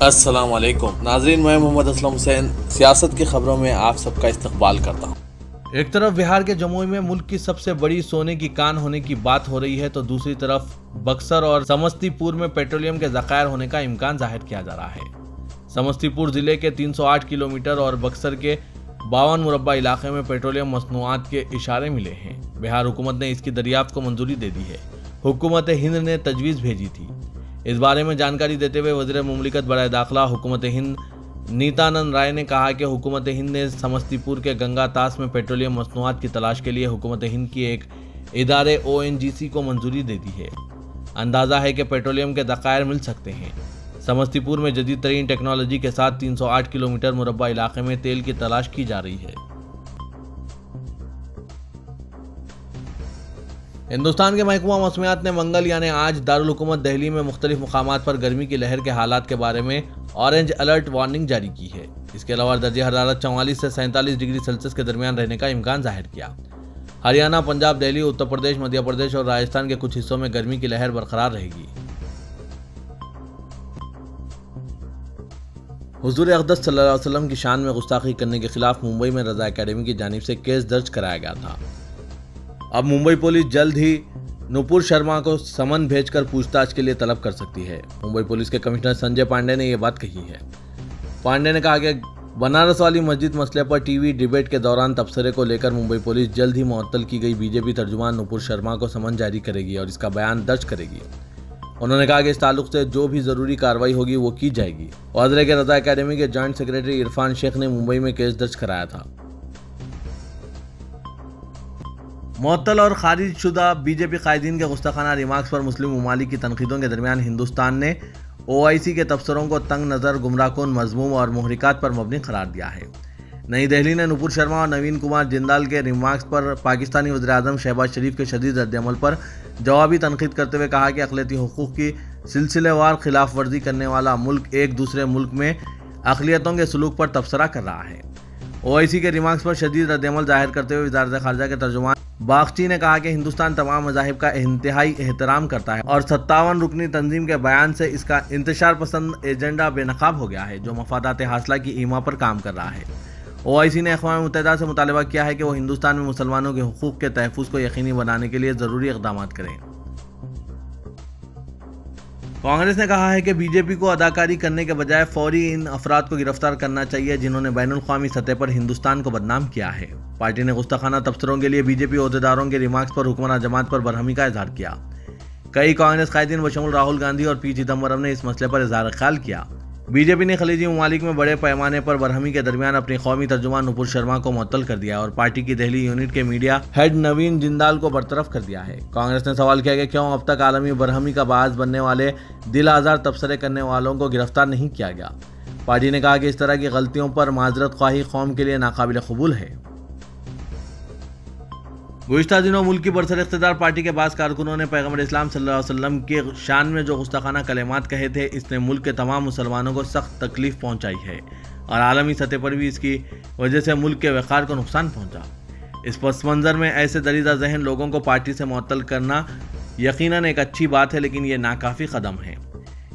अस्सलाम वालेकुम नाज़रीन, मैं मोहम्मद असलम हुसैन सियासत की खबरों में आप सबका इस्तकबाल करता हूँ। एक तरफ बिहार के जमुई में मुल्क की सबसे बड़ी सोने की कान होने की बात हो रही है तो दूसरी तरफ बक्सर और समस्तीपुर में पेट्रोलियम के ज़खायर होने का इम्कान जाहिर किया जा रहा है। समस्तीपुर जिले के 308 किलोमीटर और बक्सर के 52 मुरब्बा इलाके में पेट्रोलियम मसनूआत के इशारे मिले हैं। बिहार हुकूमत ने इसकी दरियाफ्त को मंजूरी दे दी है। हुकूमत हिंद ने तजवीज़ भेजी थी। इस बारे में जानकारी देते हुए वज़ीर मुमलिकत बराए दाखिला हुकूमत हिंद नीतानंद राय ने कहा कि हुकूमत हिंद ने समस्तीपुर के गंगा तास में पेट्रोलियम मसनूआत की तलाश के लिए हुकूमत हिंद की एक इदारे ONGC को मंजूरी दे दी है। अंदाज़ा है कि पेट्रोलियम के ज़खायर मिल सकते हैं। समस्तीपुर में जदीद तरीन टेक्नोलॉजी के साथ 308 किलोमीटर मुरब्बा इलाके में तेल की तलाश की जा रही है। हिंदुस्तान के महकमा मौसमियात ने मंगल यानी आज दारुल हुकूमत दिल्ली में मुख्तलिफ मुकामात पर गर्मी की लहर के हालात के बारे में ऑरेंज अलर्ट वार्निंग जारी की है। इसके अलावा दर्जे हरारत 44 से 47 डिग्री सेल्सियस के दरमियान रहने का इम्कान जाहिर किया। हरियाणा, पंजाब, दिल्ली, उत्तर प्रदेश, मध्य प्रदेश और राजस्थान के कुछ हिस्सों में गर्मी की लहर बरकरार रहेगी। हुजूर अक़दस सल्लल्लाहु अलैहि वसल्लम की शान में गुस्ताखी करने के खिलाफ मुंबई में रज़ा एकेडमी की जानिब से केस दर्ज कराया गया था। अब मुंबई पुलिस जल्द ही नुपुर शर्मा को समन भेजकर पूछताछ के लिए तलब कर सकती है। मुंबई पुलिस के कमिश्नर संजय पांडे ने यह बात कही है। पांडे ने कहा कि बनारस वाली मस्जिद मसले पर टीवी डिबेट के दौरान तबसरे को लेकर मुंबई पुलिस जल्द ही मुअत्तल की गई बीजेपी तर्जुमान नुपुर शर्मा को समन जारी करेगी और इसका बयान दर्ज करेगी। उन्होंने कहा कि इस ताल्लुक से जो भी जरूरी कार्रवाई होगी वो की जाएगी। वाज़ेह के रज़ा एकेडमी के जॉइंट सेक्रेटरी इरफान शेख ने मुंबई में केस दर्ज कराया था। मुअत्तल और खारिज शुदा बीजेपी कायदीन के गुस्ताखाना रिमार्क्स पर मुस्लिम ममालिक की तनकीदों के दरमियान हिंदुस्तान ने OIC के तबसरों को तंग नज़र, गुमराहकुन, मज़मूम और मुहरिकात पर मबनी करार दिया है। नई दिल्ली ने नुपुर शर्मा और नवीन कुमार जिंदाल के रिमार्क्स पर पाकिस्तानी वज़ीर-ए-आज़म शहबाज शरीफ के शदीद रद्द-ए-अमल पर जवाबी तनकीद करते हुए कहा कि अक़लियती हुकूक़ की सिलसिलेवार खिलाफ वर्जी करने वाला मुल्क एक दूसरे मुल्क में अक़लियतों के सलूक पर तबसरा कर रहा है। OIC के रिमार्क्स पर शदीद रद्द-ए-अमल ज़ाहिर करते हुए वज़ारत ख़ारिजा के तर्जुमान बागची ने कहा कि हिंदुस्तान तमाम मज़ाहिब का इंतहाई एहतराम करता है और 57 रुकनी तंजीम के बयान से इसका इंतशार पसंद एजेंडा बेनकाब हो गया है जो मफादात हासिला की ईमा पर काम कर रहा है। OIC ने अक़वाम मुत्तहिदा से मुतालबा किया है कि वो हिंदुस्तान में मुसलमानों के हुकूक़ के तहफ़्फ़ुज़ को यकीनी बनाने के लिए ज़रूरी इक़दाम करें। कांग्रेस ने कहा है कि बीजेपी को अदाकारी करने के बजाय फौरी इन अफराद को गिरफ्तार करना चाहिए जिन्होंने बैनुल-अक़वामी सतह पर हिंदुस्तान को बदनाम किया है। पार्टी ने गुस्ताखाना तबसरों के लिए बीजेपी ओहदेदारों के रिमार्क्स पर हुक्मरान जमात पर बरहमी का इजहार किया। कई कांग्रेस कायदीन बशमूल राहुल गांधी और P चिदम्बरम ने इस मसले पर इजहार ख्याल किया। बीजेपी ने खलीजी ममालिक में बड़े पैमाने पर बरहमी के दरमियान अपनी कौमी तर्जुमान नुपुर शर्मा को मुअत्तल कर दिया और पार्टी की दिल्ली यूनिट के मीडिया हेड नवीन जिंदाल को बरतरफ कर दिया है। कांग्रेस ने सवाल किया कि क्यों अब तक आलमी बरहमी का बायस बनने वाले दिल आज़ार तबसरे करने वालों को गिरफ्तार नहीं किया गया। पार्टी ने कहा कि इस तरह की गलतियों पर माजरत ख्वाही कौम के लिए नाकाबिल कबूल है। गुज़िश्ता दिनों मुल्क की बरसर इख्तिदार पार्टी के बाज़ कारकुनों ने पैगम्बर इस्लाम सल्लल्लाहु अलैहि वसल्लम के शान में जो गुस्ताखाना कलेमात कहे थे, इसने मुल्क के तमाम मुसलमानों को सख्त तकलीफ पहुंचाई है और आलमी सतह पर भी इसकी वजह से मुल्क के वक़ार को नुकसान पहुंचा। इस पस मंज़र में ऐसे दरीदा जहन लोगों को पार्टी से मुअत्तल करना यकीनन एक अच्छी बात है, लेकिन ये नाकाफ़ी कदम है।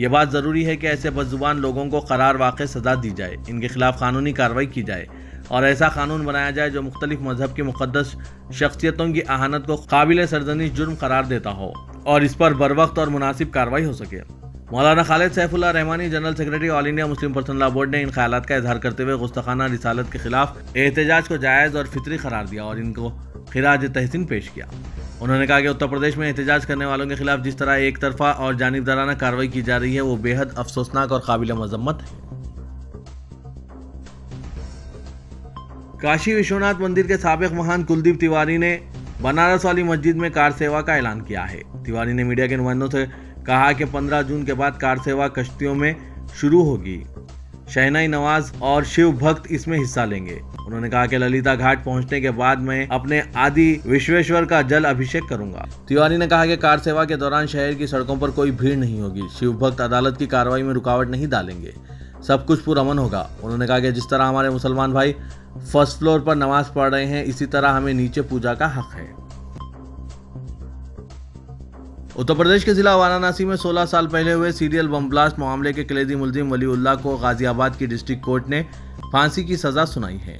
ये बात ज़रूरी है कि ऐसे बदजुबान लोगों को करार वाक़ई सज़ा दी जाए, इनके खिलाफ कानूनी कार्रवाई की जाए और ऐसा कानून बनाया जाए जो मुख्तलिफ मजहब की मुक़द्दस शख्सियतों की अहानत को काबिल सरजनिश जुर्म करार देता हो और इस पर बरवक्त और मुनासिब कार्रवाई हो सके। मौलाना Khalid Saifullah Rahmani, general secretary all India Muslim personal law board ने इन ख्यालात का इजहार करते हुए गुस्ताखाना रिसालत के खिलाफ एहतजाज को जायज़ और फितरी करार दिया और इनको खिराज तहसीन पेश किया। उन्होंने कहा कि उत्तर प्रदेश में एहतजाज करने वालों के खिलाफ जिस तरह एक तरफा और जानिबदाराना कार्रवाई की जा रही है वो बेहद अफसोसनाक और काबिल मजम्मत है। काशी विश्वनाथ मंदिर के साबिक महान कुलदीप तिवारी ने बनारस वाली मस्जिद में कार सेवा का ऐलान किया है। तिवारी ने मीडिया के नुमाइंदों से कहा कि 15 जून के बाद कार सेवा कश्तियों में शुरू होगी। शहनाई नवाज और शिव भक्त इसमें हिस्सा लेंगे। उन्होंने कहा कि ललिता घाट पहुंचने के बाद मैं अपने आदि विश्वेश्वर का जल अभिषेक करूंगा। तिवारी ने कहा कि कार सेवा के दौरान शहर की सड़कों पर कोई भीड़ नहीं होगी। शिव भक्त अदालत की कार्रवाई में रुकावट नहीं डालेंगे, सब कुछ पुरअमन होगा। उन्होंने कहा कि जिस तरह हमारे मुसलमान भाई फर्स्ट फ्लोर पर नमाज पढ़ रहे हैं, इसी तरह हमें नीचे पूजा का हक है। उत्तर प्रदेश के जिला वाराणसी में 16 साल पहले हुए सीरियल बम ब्लास्ट मामले के कलेदी मुलजिम वलीउल्लाह को गाजियाबाद की डिस्ट्रिक्ट कोर्ट ने फांसी की सजा सुनाई है।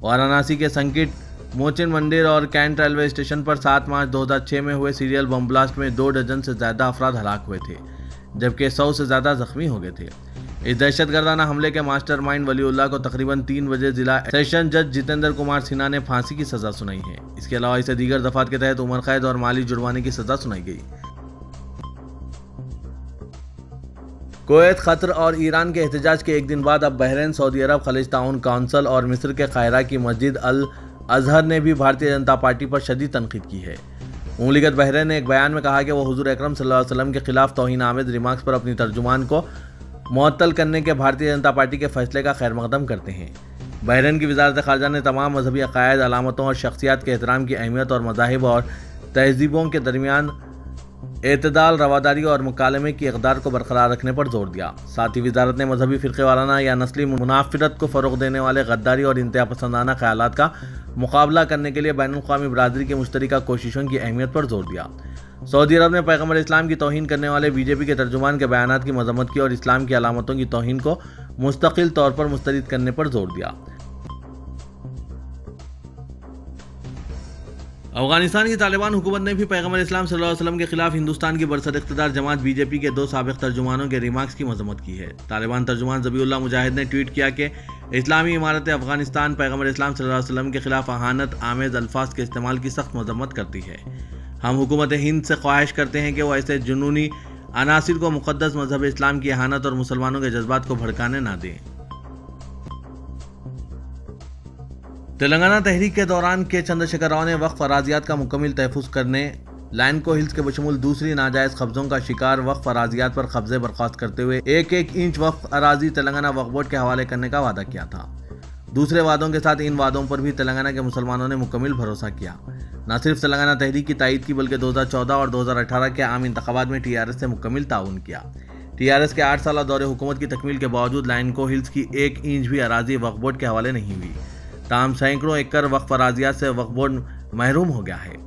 वाराणसी के संकिट मोचन मंदिर और कैंट रेलवे स्टेशन पर 7 मार्च 2006 में हुए सीरियल बम ब्लास्ट में 2 डजन से ज्यादा अफराद हलाक हुए थे, जबकि 100 से ज्यादा जख्मी हो गए थे। इस दहशतगर्दाना हमले के मास्टरमाइंड वलीउल्लाह को तकरीबन 3 बजे जिला सेशन जज जितेंद्र कुमार सिन्हा ने फांसी की सजा सुनाई है। इसके अलावा इसे दीगर दफात के तहत उम्र कैद और माली जुर्माने की सजा सुनाई गई। कुवैत, कतर और ईरान के एहतजाज के एक दिन बाद अब बहरीन, सऊदी अरब, खलीज ताउन काउंसिल और मिस्र के काहिरा की मस्जिद अल अजहर ने भी भारतीय जनता पार्टी पर शदीद तनकीद की है। मुमलिकत बहरीन ने एक बयान में कहा कि वो हुजूर अकरम सल्लल्लाहु अलैहि वसल्लम के खिलाफ तौहीन आमेज रिमार्क्स पर अपनी तर्जुमान को मुअत्तल करने के भारतीय जनता पार्टी के फैसले का खैर मकदम करते हैं। बहरीन की वजारत खारजा ने तमाम मजहबी अकायद, अलामतों और शख्सियात के एहतराम की अहमियत और मज़ाहिब और तहजीबों के दरमियान एतदाल, रवादारी और मुकालमे की इक़दार को बरकरार रखने पर जोर दिया। साथ ही वजारत ने मजहबी फ़िरक़े वाराना या नस्ली मुनाफिरत को फ़रोग़ देने वाले गद्दारी और इंतहा पसंदाना ख़यालात का मुकाबला करने के लिए बैनुल-अक़वामी बरादरी की मुश्तरका कोशिशों की अहमियत पर जोर दिया। सऊदी अरब ने पैगम्बर इस्लाम की तौहीन करने वाले बीजेपी के तर्जुमान के बयानात की मजम्मत की और इस्लाम की अलामतों की तौहीन को मुस्तकिल तौर पर मुस्तरद करने पर जोर दिया। अफगानिस्तान की तालिबान हुकूमत ने भी पैगम्बर इस्लाम सल्लल्लाहु अलैहि वसल्लम के खिलाफ हिंदुस्तान की बरसर-ए-इक़्तिदार जमात बीजेपी के 2 साबिक़ तर्जुमानों के रिमार्क्स की मजम्मत की है। तालिबान तर्जुमान ज़बीउल्लाह मुजाहिद ने ट्वीट किया कि इस्लामी इमारत अफगानिस्तान पैगम्बर इस्लाम सल्लल्लाहु अलैहि वसल्लम के खिलाफ अहानत आमेज़ अल्फाज के इस्तेमाल की सख्त मजम्मत करती है। हम हुकूमत हिंद से ख्वाहिश करते हैं कि वो ऐसे जुनूनी अनासिर को मुक़द्दस मजहब इस्लाम की अहानत और मुसलमानों के जज्बात को भड़काने ना दें। तेलंगाना तहरीक के दौरान के चंद्रशेखर राव ने वक्फ अराजियात का मुकम्मल तहफ़्फ़ुज़ करने, लैंडको हिल्स के बशमूल दूसरी नाजायज़ कब्ज़ों का शिकार वक्फ अराजियात पर कब्ज़े बर्खास्त करते हुए 1-1 इंच वक्फ अराजी तेलंगाना वक्फ बोर्ड के हवाले करने का वादा किया था। दूसरे वादों के साथ इन वादों पर भी तेलंगाना के मुसलमानों ने मुकम्मल भरोसा किया। न सिर्फ तेलंगाना तहरीक की तायद की, बल्कि 2014 और 2018 के आम इंतखाबात में TRS से मुकम्मल ताउन किया। TRS के 8 साला दौरे हुकूमत की तकमील के बावजूद लैंडको हिल्स की 1 इंच भी अराजी वक्फ बोर्ड के हवाले नहीं हुई। ताहम सैकड़ों एकड़ वक्फ अराजियात से वक्फ बोर्ड महरूम हो गया है।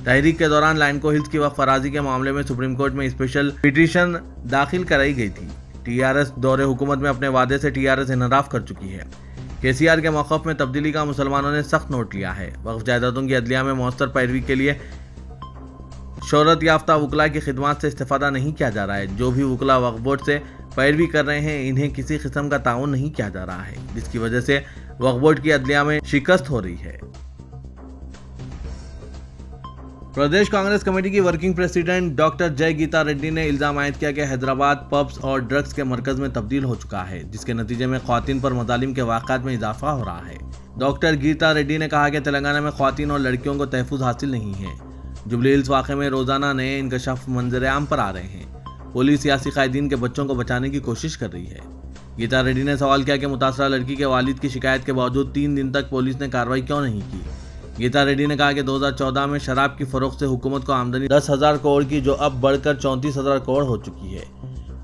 तहरीक के दौरान लैंडको हिल्स की वक्फ अराजी के मामले में सुप्रीम कोर्ट में स्पेशल पिटीशन दाखिल कराई गई थी। TRS दौरे हुकूमत में अपने वादे से TRS इनहराफ कर चुकी है। KCR के मौक़िफ़ में तब्दीली का मुसलमानों ने सख्त नोट लिया है। वक्फ जायदादों की अदलिया में मौसर पैरवी के लिए शोहरत याफ्ता वकला की खिदमात से इस्तेफादा नहीं किया जा रहा है। जो भी वकला वक्फ बोर्ड से पैरवी कर रहे हैं, इन्हें किसी किस्म का ताउन नहीं किया जा रहा है, जिसकी वजह से वक्फ बोर्ड की अदलिया में शिकस्त हो रही है। प्रदेश कांग्रेस कमेटी की वर्किंग प्रेसिडेंट डॉक्टर जय गीता रेड्डी ने इल्जाम आयद किया कि हैदराबाद पब्स और ड्रग्स के मरकज में तब्दील हो चुका है, जिसके नतीजे में ख्वातीन पर मजालिम के वाक़ात में इजाफा हो रहा है। डॉक्टर गीता रेड्डी ने कहा कि तेलंगाना में ख्वातीन और लड़कियों को तहफ़्फ़ुज़ हासिल नहीं है। जुबली हिल्स वाक़े में रोज़ाना नए इंकशाफ मंजर आम पर आ रहे हैं। पुलिस सियासी कायदीन के बच्चों को बचाने की कोशिश कर रही है। गीता रेड्डी ने सवाल किया कि मुतासरा लड़की के वालिद की शिकायत के बावजूद 3 दिन तक पुलिस ने कार्रवाई क्यों नहीं की। गीता रेड्डी ने कहा कि 2014 में शराब की फरोख्त से हुकूमत को आमदनी 10,000 करोड़ की, जो अब बढ़कर 34,000 करोड़ हो चुकी है।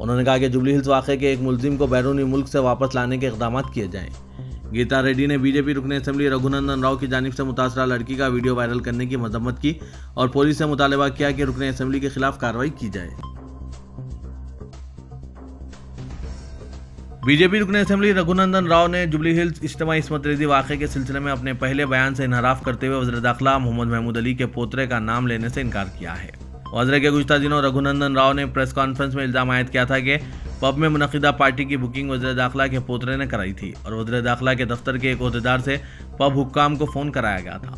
उन्होंने कहा कि जुबली हिल्स वाक़े के एक मुलजिम को बैरूनी मुल्क से वापस लाने के इक़दाम किए जाएं। गीता रेड्डी ने बीजेपी रुकन असेंबली रघुनंदन राव की जानिब से मुतासरा लड़की का वीडियो वायरल करने की मजम्मत की और पुलिस से मुतालबा किया कि रुकन असेंबली के खिलाफ कार्रवाई की जाए। बीजेपी रुकन असेंबली रघुनंदन राव ने जुबली हिल्स इज्तिमाई इस्मत रेज़ी वाक़े के सिलसिले में अपने पहले बयान से इनहराफ करते हुए वज़ीर दाखिला मोहम्मद महमूद अली के पोतरे का नाम लेने से इनकार किया है। वज़ीर के गुज़िश्ता दिनों रघुनंदन राव ने प्रेस कॉन्फ्रेंस में इल्ज़ाम आयद किया था कि पब में मुनक़िदा पार्टी की बुकिंग वज़ीर दाखिला के पोतरे ने कराई थी और वज़ीर दाखिला के दफ्तर के एक ओहदेदार से पब हुक्काम को फ़ोन कराया गया था।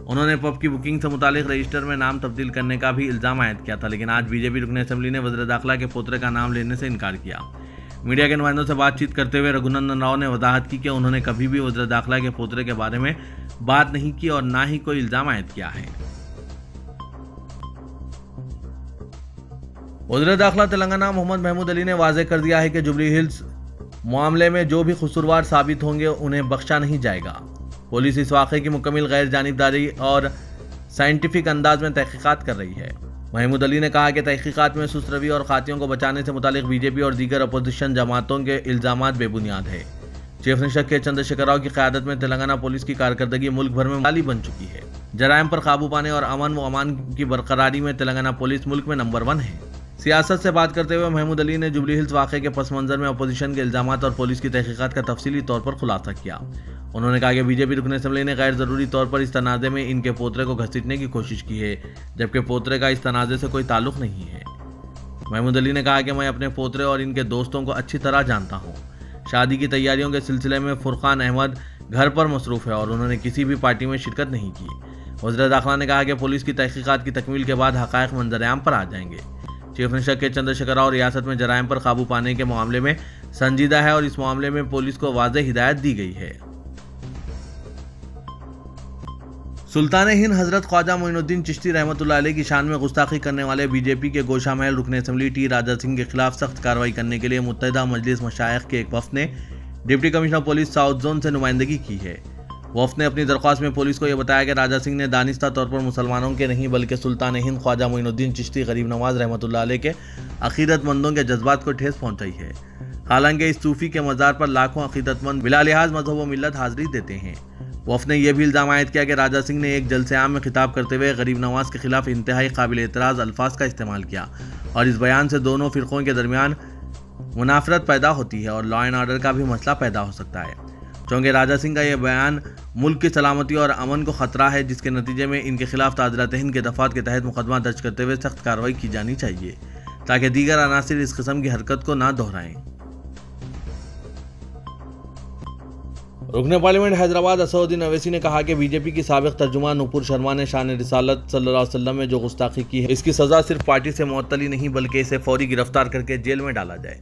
उन्होंने पब की बुकिंग से मुतालिक रजिस्टर में नाम तब्दील करने का भी इल्ज़ाम आयद किया था, लेकिन आज बीजेपी रुकन असेंबली ने वज़ीर दाखिला के पोतरे का नाम लेने से इनकार किया। मीडिया के नुमाइंदों से बातचीत करते हुए रघुनंदन राव ने वजाहत की कि उन्होंने कभी भी वज़ीर दाखिला के पोतरे के बारे में बात नहीं की और ना ही कोई इल्ज़ाम आयद किया है। वज़ीर दाखिला तेलंगाना मोहम्मद महमूद अली ने वाज़ेह कर दिया है कि जुबली हिल्स मामले में जो भी कसूरवार साबित होंगे उन्हें बख्शा नहीं जाएगा। पुलिस इस वाक़े की मुकम्मल गैर जानिबदारी और साइंटिफिक अंदाज में तहक़ीक़ात कर रही है। महमूद अली ने कहा कि तहक़ीक़ात में सुस्त रवि और खातियों को बचाने से मुतालिक बीजेपी और दीगर अपोजिशन जमातों के इल्ज़ामात बेबुनियाद है। चीफ मिनिस्टर के चंद्रशेखर राव की क़यादत में तेलंगाना पुलिस की कारकर्दगी मुल्क भर में मिसाली बन चुकी है। जराइम पर काबू पाने और अमन व अमान की बरकरारी में तेलंगाना पुलिस मुल्क में नंबर 1 है। सियासत से बात करते हुए महमूद अली ने जुबली हिल्स वाक़े के पस मंज़र में अपोजिशन के इल्ज़ामात और पुलिस की तहकीकात का तफसीली तौर पर खुलासा किया। उन्होंने कहा कि बीजेपी रुकन असम्बली ने गैर ज़रूरी तौर पर इस तनाज़े में इनके पोतरे को घसीटने की कोशिश की है, जबकि पोतरे का इस तनाज़े से कोई ताल्लुक़ नहीं है। महमूद अली ने कहा कि मैं अपने पोतरे और इनके दोस्तों को अच्छी तरह जानता हूँ। शादी की तैयारियों के सिलसिले में फुरकान अहमद घर पर मसरूफ़ है और उन्होंने किसी भी पार्टी में शिरकत नहीं की। वज़ीर दाखिला ने कहा कि पुलिस की तहकीकात की तकमील के बाद हक़ाइक़ मंज़र-ए-आम पर आ जाएंगे। चीफ मिनिस्टर के चंद्रशेखर राव रियासत में जराइम पर काबू पाने के मामले में संजीदा है और इस मामले में पुलिस को वाज़ेह हिदायत दी गई है। सुल्तान हिंद हजरत ख्वाजा मोइनुद्दीन चिश्ती रहमतुल्लाह अलैह की शान में गुस्ताखी करने वाले बीजेपी के गोशा महल रुकन असम्बली टी राजा सिंह के खिलाफ सख्त कार्रवाई करने के लिए मुत्तहिदा मजलिस मशाइख के एक वफ़द ने deputy commissioner police south zone से नुमाइंदगी की है। वफ़द ने अपनी दरख्वास्त में पुलिस को यह बताया कि राजा सिंह ने दानिस्ता तौर पर मुसलमानों के नहीं बल्कि सुल्तान हिंद ख्वाजा मोइनुद्दीन चिश्ती गरीब नवाज रहमतुल्लाह अलैह के अकीदतमंदों के जज्बात को ठेस पहुंचाई है। हालांकि इस सूफी के मज़ार पर लाखों अकीदतमंद बिला लिहाज मजहब व मिल्लत हाज़िरी देते हैं। वफ़द ने यह भी इल्ज़ाम आयद किया कि राजा सिंह ने एक जलसे आम में खिताब करते हुए गरीब नवाज के खिलाफ इंतहाई काबिल एतराज़ अल्फाज का इस्तेमाल किया और इस बयान से दोनों फ़िरक़ों के दरमियान मुनाफरत पैदा होती है और लॉ एंड ऑर्डर का भी मसला पैदा हो सकता है। चूँकि राजा सिंह का यह बयान मुल्क की सलामती और अमन को ख़तरा है, जिसके नतीजे में इनके खिलाफ ताज़ीरात हिंद के दफ़ात के तहत मुकदमा दर्ज करते हुए सख्त कार्रवाई की जानी चाहिए ताकि दीगर अनासिर इस किस्म की हरकत को ना दोहराएं। रुकन पार्लियामेंट हैदराबाद असदुद्दीन अवैसी ने कहा कि बीजेपी की साबिक़ तर्जुमान नूपुर शर्मा ने शान रिसालत सल्लल्लाहु अलैहि वसल्लम में जो गुस्ताखी की है, इसकी सज़ा सिर्फ पार्टी से मुअत्तली नहीं बल्कि इसे फौरी गिरफ्तार करके जेल में डाला जाए।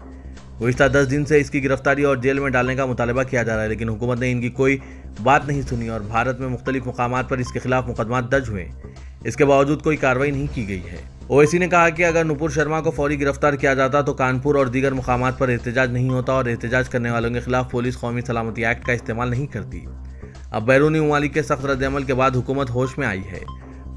गुज़िश्ता 10 दिन से इसकी गिरफ्तारी और जेल में डालने का मुतालबा किया जा रहा है, लेकिन हुकूमत ने इनकी कोई बात नहीं सुनी और भारत में मुख्तलिफ मुकामात पर इसके खिलाफ मुकदमा दर्ज हुए। इसके बावजूद कोई कार्रवाई नहीं की गई है। ओवैसी ने कहा कि अगर नूपुर शर्मा को फौरी गिरफ्तार किया जाता तो कानपुर और दीगर मुकामात पर एहतजाज नहीं होता और एहतजाज करने वालों के खिलाफ पुलिस कौमी सलामती एक्ट का इस्तेमाल नहीं करती। अब बैरूनी ममालिक के सख्त रद्द-ए-अमल के बाद हुकूमत होश में आई है।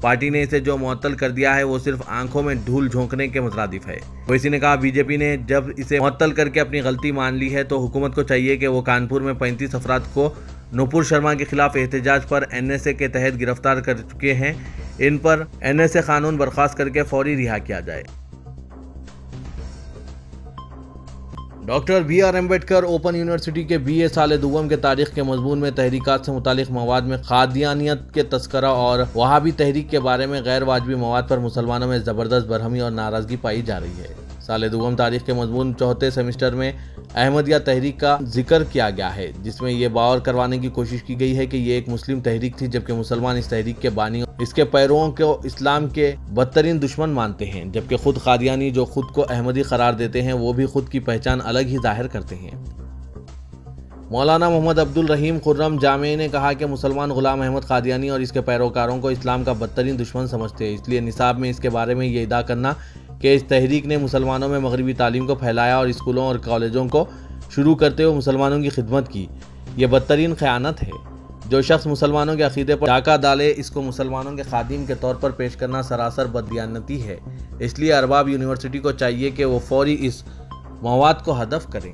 पार्टी ने इसे जो मुअत्तल कर दिया है वो सिर्फ आंखों में धूल झोंकने के मुतरादिफ है। ओवैसी ने कहा बीजेपी ने जब इसे मुअत्तल करके अपनी गलती मान ली है तो हुकूमत को चाहिए कि वो कानपुर में 35 अफराद को नूपुर शर्मा के खिलाफ एहतजाज पर NSA के तहत गिरफ्तार कर चुके हैं, इन पर NSA कानून बर्खास्त करके फौरी रिहा किया जाए। Doctor BR Ambedkar open university के BA साल दुवम के तारीख के मजमून में तहरीकात से मुतालिक मवाद में खादियानियत के तस्करा और वहाबी तहरीक के बारे में गैर वाजबी मवाद पर मुसलमानों में ज़बरदस्त बरहमी और नाराज़गी पाई जा रही है। साल दुवम तारीख के मजमून चौथे सेमिस्टर में अहमदिया तहरीक का जिक्र किया गया है, जिसमें यह बावर करवाने की कोशिश की गई है कि ये एक मुस्लिम तहरीक थी, जबकि मुसलमान इस तहरीक के बानियों इसके पैरों को इस्लाम के बदतरीन दुश्मन मानते हैं, जबकि खुद कादियानी जो खुद को अहमदी करार देते हैं वो भी खुद की पहचान अलग ही जाहिर करते हैं। मौलाना मोहम्मद अब्दुल रहीम खुर्रम जामे ने कहा कि मुसलमान गुलाम अहमद कादियानी और इसके पैरोकारों को इस्लाम का बदतरीन दुश्मन समझते हैं, इसलिए निसाब में इसके बारे में ये इदा करना कि इस तहरीक ने मुसलमानों में मगरबी तालीम को फैलाया और स्कूलों और कॉलेजों को शुरू करते हुए मुसलमानों की खिदमत की, ये बदतरीन ख़यानत है। जो शख्स मुसलमानों के अक़ीदे पर डाका डाले, इसको मुसलमानों के खादिम के तौर पर पेश करना सरासर बददियानती है। इसलिए अरबाब यूनिवर्सिटी को चाहिए कि वो फौरी इस मवाद को हदफ करें।